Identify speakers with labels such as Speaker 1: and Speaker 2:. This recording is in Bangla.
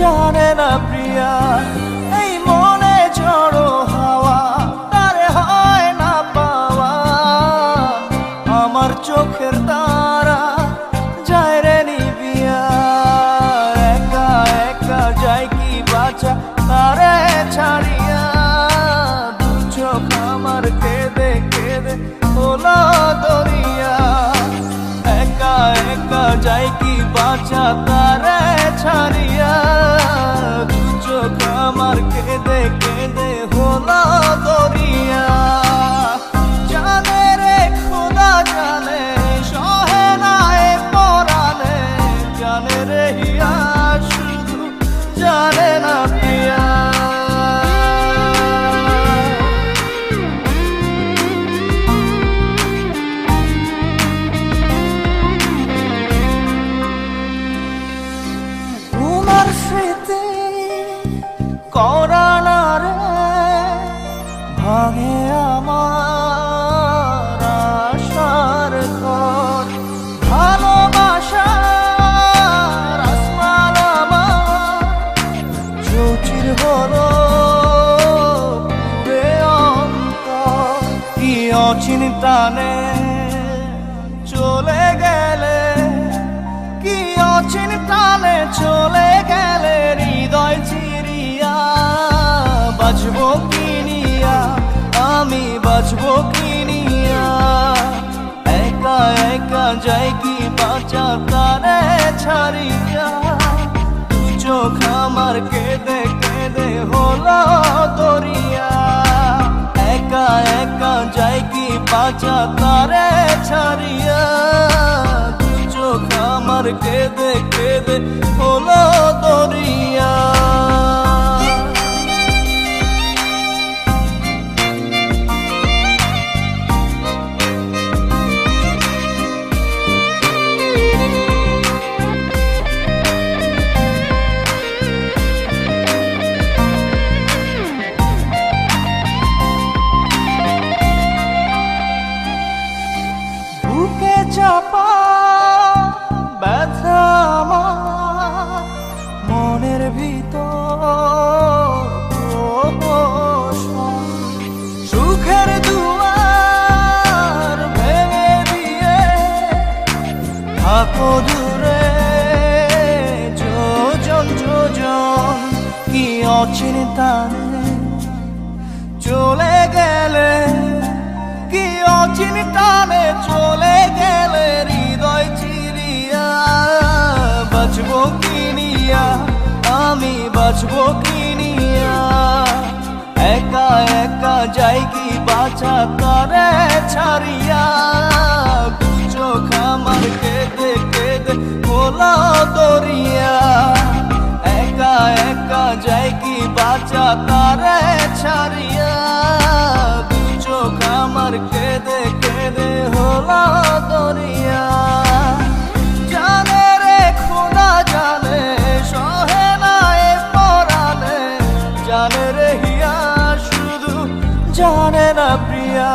Speaker 1: জানে না প্রিয়া, এই মনে ঝড়ো হাওয়া তারে হয় না পাওয়া। আমার চোখের তারা যায় রে নিবিয়া, একা একা যায় কি বাঁচা তারে ছাড়িয়া। দু চোখ আমার কেঁদে কেঁদে হলো দরিয়া, একা একা যায় কি বাঁচা তারে ছাড়িয়া। দু চোখ আমার কেঁদে কেঁদে হলো দরিয়া। জানে রে খোদা জানে, সহে না এ পরাণে, জানে রে হিয়া শুধু জানে না প্রিয়া। তোমার স্মৃতি করানা রে ভাঙে আমার আশার ঘর। ভালোবাসার আসমান আমার চৌচির হলো পুরে অন্তর। কি অচিন টানে চলে গেলে, কি অচিন টানে চলে গেলে হৃদয় চিরিয়া। বাঁচবো কি নিয়া, আমি বাঁচবো কি নিয়া, একা একা যাই কি বাঁচা তারে ছাড়িয়া। দু চোখ আমার কেঁদে কেঁদে হলো দরিয়া, একা একা যাই কি বাঁচা তারে ছাড়িয়া। দু চোখ আমার কেঁদে কেঁদে হলো দরিয়া। বুকে চাপা ব্যথা আমার মনের ভিতর প্রহসন। সুখের দুয়ার ভেঙে দিয়ে থাকো দূরে যোজন যোজন। কি অচিন টানে চলে গেলে, কি অচিন টানে চলে গেলে হৃদয় চিরিয়া। বাঁচবো কি নিয়া, আমি বাঁচবো কি নিয়া, একা একা যাই কি বাঁচা তারে ছাড়িয়া। দু চোখ আমার কেঁদে কেঁদে হলো দরিয়া, একা একা যাই কি বাঁচা তারে ছাড়িয়া। দু চোখ আমার কেঁদে কেঁদে হলো দরিয়া। জানে রে খোদা জানে, সহে না এ পরাণে, জানে রে হিয়া শুধু জানে না প্রিয়া।